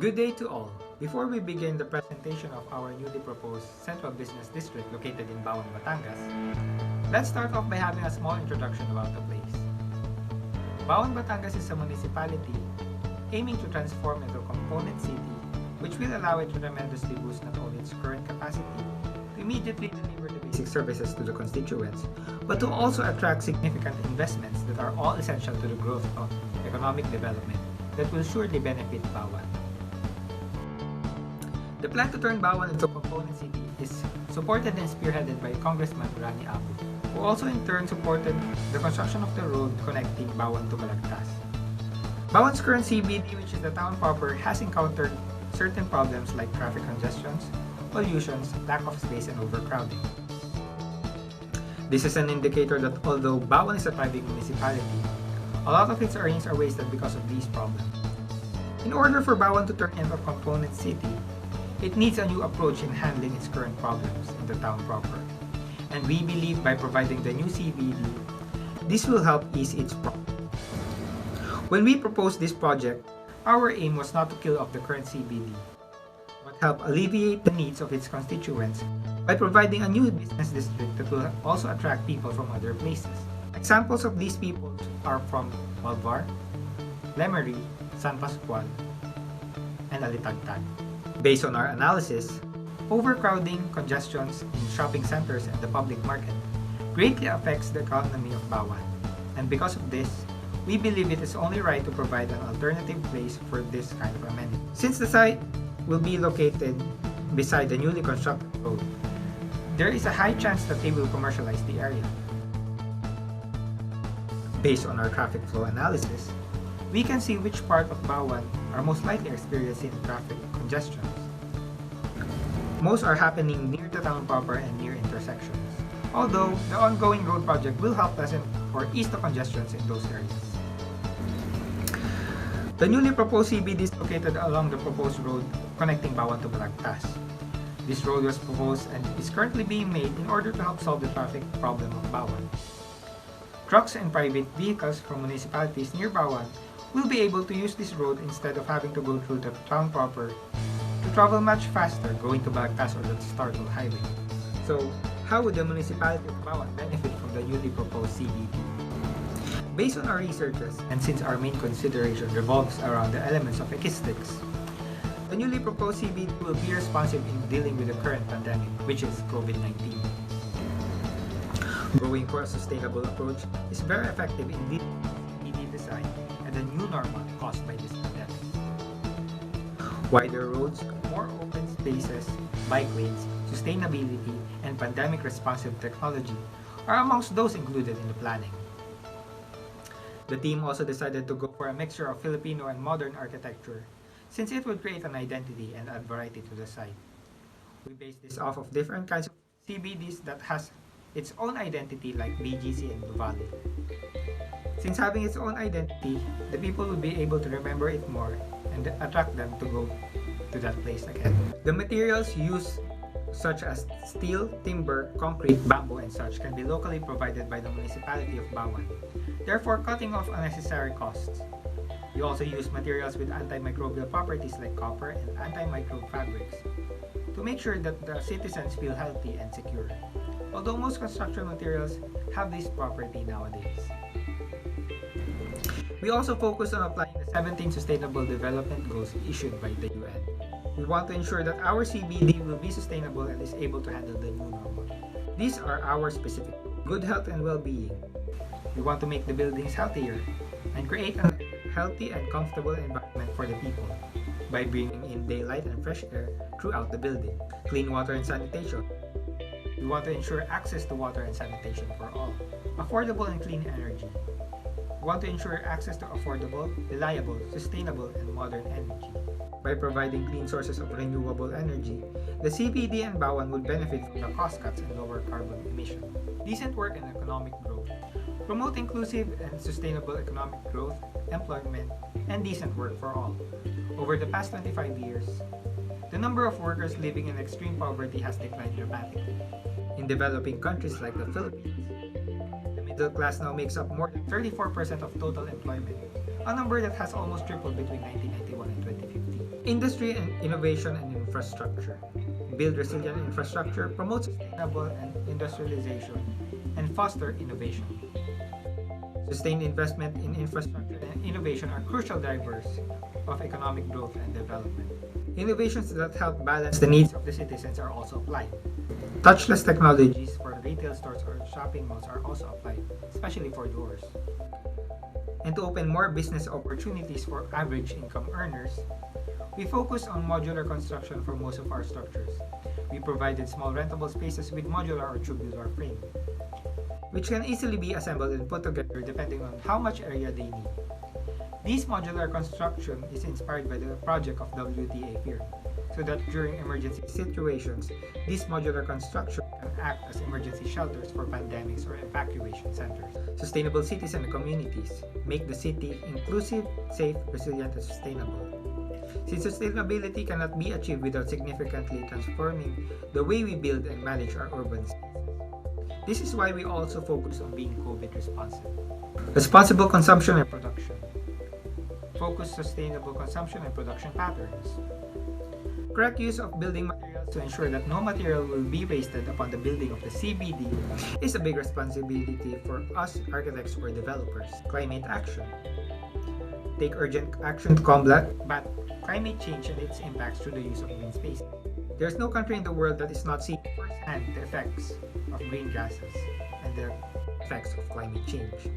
Good day to all. Before we begin the presentation of our newly proposed Central Business District located in Bauan, Batangas, let's start off by having a small introduction about the place. Bauan, Batangas is a municipality aiming to transform into a component city, which will allow it to tremendously boost not only its current capacity to immediately deliver the basic services to the constituents, but to also attract significant investments that are all essential to the growth of economic development that will surely benefit Bauan. The plan to turn Bauan into a component city is supported and spearheaded by Congressman Rani Abu, who also in turn supported the construction of the road connecting Bauan to Balagtas. Bauan's current CBD, which is the town proper, has encountered certain problems like traffic congestions, pollutions, lack of space, and overcrowding. This is an indicator that although Bauan is a thriving municipality, a lot of its earnings are wasted because of these problems. In order for Bauan to turn into a component city, it needs a new approach in handling its current problems in the town proper. And we believe by providing the new CBD, this will help ease its problem. When we proposed this project, our aim was not to kill off the current CBD, but help alleviate the needs of its constituents by providing a new business district that will also attract people from other places. Examples of these people are from Malvar, Lemery, San Pascual, and Alitagtag. Based on our analysis, overcrowding, congestions in shopping centers and the public market greatly affects the economy of Bauan. And because of this, we believe it is only right to provide an alternative place for this kind of amenity. Since the site will be located beside the newly constructed road, there is a high chance that they will commercialize the area. Based on our traffic flow analysis, we can see which part of Bauan are most likely experiencing traffic congestions. Most are happening near the town proper and near intersections, although the ongoing road project will help lessen or ease the congestions in those areas. The newly proposed CBD is located along the proposed road connecting Bauan to Balagtas. This road was proposed and is currently being made in order to help solve the traffic problem of Bauan. Trucks and private vehicles from municipalities near Bauan will be able to use this road instead of having to go through the town proper to travel much faster going to Balagtas or the Startle Highway. So, how would the municipality of Bauan benefit from the newly proposed CBD? Based on our researches, and since our main consideration revolves around the elements of acoustics, the newly proposed CBD will be responsive in dealing with the current pandemic, which is COVID-19. Going for a sustainable approach is very effective in dealing with CBD design and the new normal caused by this pandemic. Wider roads, more open spaces, bike lanes, sustainability, and pandemic-responsive technology are amongst those included in the planning. The team also decided to go for a mixture of Filipino and modern architecture, since it would create an identity and add variety to the site. We based this off of different kinds of CBDs that has its own identity like BGC and Duvali. Since having its own identity, the people will be able to remember it more and attract them to go to that place again. The materials used such as steel, timber, concrete, bamboo, and such can be locally provided by the municipality of Bauan, therefore cutting off unnecessary costs. We also use materials with antimicrobial properties like copper and antimicrobe fabrics to make sure that the citizens feel healthy and secure, although most construction materials have this property nowadays. We also focus on applying the 17 Sustainable Development Goals issued by the UN. We want to ensure that our CBD will be sustainable and is able to handle the new normal. These are our specific good health and well-being. We want to make the buildings healthier and create a healthy and comfortable environment for the people by bringing in daylight and fresh air throughout the building. Clean water and sanitation. We want to ensure access to water and sanitation for all. Affordable and clean energy. We want to ensure access to affordable, reliable, sustainable, and modern energy. By providing clean sources of renewable energy, the CBD and Bauan will benefit from the cost cuts and lower carbon emission. Decent work and economic growth. Promote inclusive and sustainable economic growth, employment, and decent work for all. Over the past 25 years, the number of workers living in extreme poverty has declined dramatically. In developing countries like the Philippines, the middle class now makes up more than 34% of total employment, a number that has almost tripled between 1991 and 2015. Industry and innovation and infrastructure. Build resilient infrastructure, promote sustainable and industrialization, and foster innovation. Sustained investment in infrastructure and innovation are crucial drivers of economic growth and development. Innovations that help balance the needs of the citizens are also applied. Touchless technologies for retail stores or shopping malls are also applied, especially for doors. And to open more business opportunities for average income earners, we focus on modular construction for most of our structures. We provided small rentable spaces with modular or tubular frame, which can easily be assembled and put together depending on how much area they need. This modular construction is inspired by the project of WTA Pier, so that during emergency situations, this modular construction can act as emergency shelters for pandemics or evacuation centers. Sustainable cities and communities make the city inclusive, safe, resilient, and sustainable. Since sustainability cannot be achieved without significantly transforming the way we build and manage our urban spaces. This is why we also focus on being COVID responsive. Responsible consumption and production. Focus sustainable consumption and production patterns. Correct use of building materials to ensure that no material will be wasted upon the building of the CBD is a big responsibility for us architects or developers. Climate action. Take urgent action to combat climate change and its impacts through the use of green spaces. There is no country in the world that is not seeing firsthand the effects of green gases and the effects of climate change.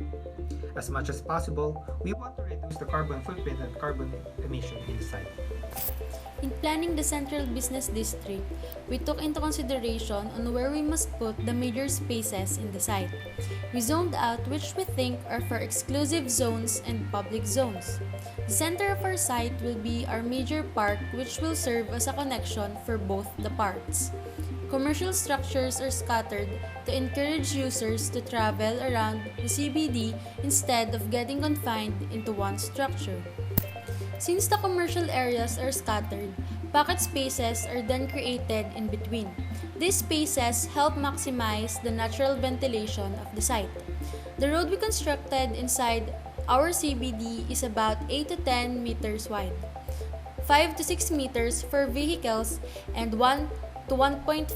As much as possible, we want to reduce the carbon footprint and carbon emission in the site. In planning the central business district, we took into consideration on where we must put the major spaces in the site. We zoned out which we think are for exclusive zones and public zones. The center of our site will be our major park, which will serve as a connection for both the parts. Commercial structures are scattered to encourage users to travel around the CBD instead of getting confined into one structure. Since the commercial areas are scattered, pocket spaces are then created in between. These spaces help maximize the natural ventilation of the site. The road we constructed inside our CBD is about 8 to 10 meters wide, 5 to 6 meters for vehicles, and 1 to 1.5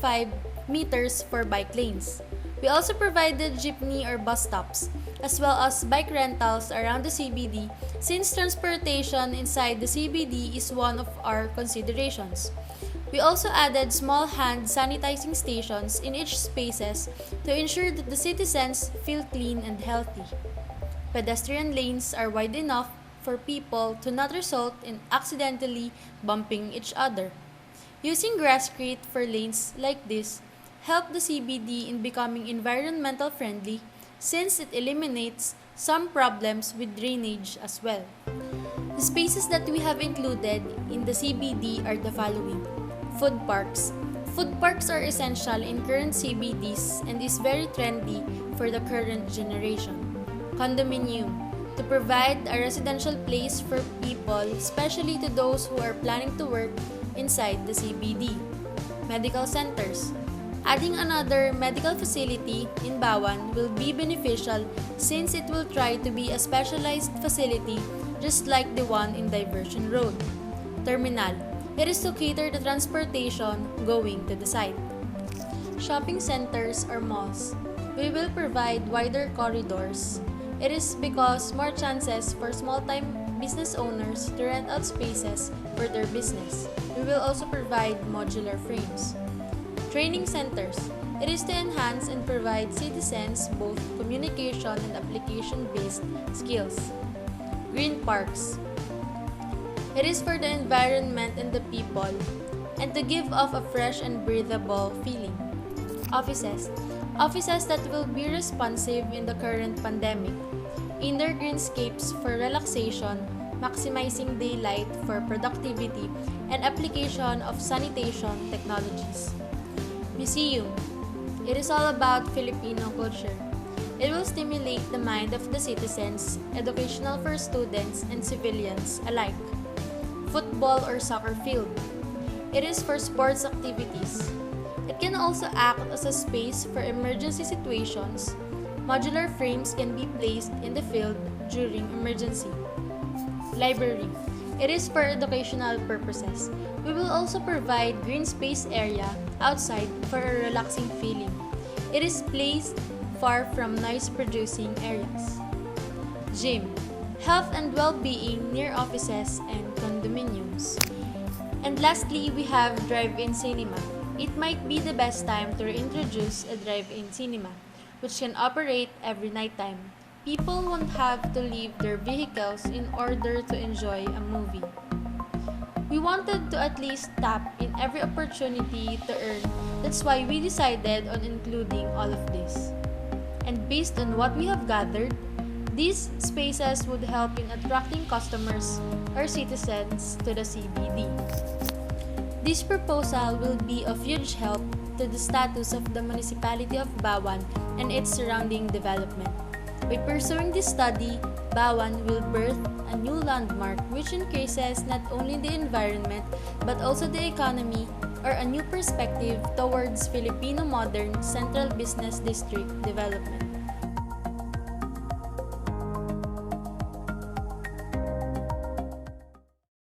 meters for bike lanes. We also provided jeepney or bus stops, as well as bike rentals around the CBD, since transportation inside the CBD is one of our considerations. We also added small hand sanitizing stations in each spaces to ensure that the citizens feel clean and healthy. Pedestrian lanes are wide enough for people to not result in accidentally bumping each other. Using grasscrete for lanes like this help the CBD in becoming environmental friendly, since it eliminates some problems with drainage as well. The spaces that we have included in the CBD are the following. Food parks. Food parks are essential in current CBDs and is very trendy for the current generation. Condominium. To provide a residential place for people, especially to those who are planning to work inside the CBD. Medical centers. Adding another medical facility in Bauan will be beneficial since it will try to be a specialized facility just like the one in Diversion Road. Terminal. It is to cater the transportation going to the site. Shopping centers or malls. We will provide wider corridors. It is because more chances for small-time business owners to rent out spaces for their business. We will also provide modular frames. Training centers. It is to enhance and provide citizens both communication and application-based skills. Green parks. It is for the environment and the people, and to give off a fresh and breathable feeling. Offices. Offices that will be responsive in the current pandemic. Indoor greenscapes for relaxation, maximizing daylight for productivity, and application of sanitation technologies. Museum. It is all about Filipino culture. It will stimulate the mind of the citizens, educational for students and civilians alike. Football or soccer field. It is for sports activities. It can also act as a space for emergency situations. Modular frames can be placed in the field during emergency. Library. It is for educational purposes. We will also provide green space area outside for a relaxing feeling. It is placed far from noise-producing areas. Gym. Health and well-being near offices and condominiums. And lastly, we have drive-in cinema. It might be the best time to reintroduce a drive-in cinema, which can operate every nighttime. People won't have to leave their vehicles in order to enjoy a movie. We wanted to at least tap in every opportunity to earn. That's why we decided on including all of this. And based on what we have gathered, these spaces would help in attracting customers or citizens to the CBD. This proposal will be of huge help to the status of the municipality of Bauan and its surrounding development. By pursuing this study, Bauan will birth a new landmark which increases not only the environment but also the economy, or a new perspective towards Filipino modern central business district development.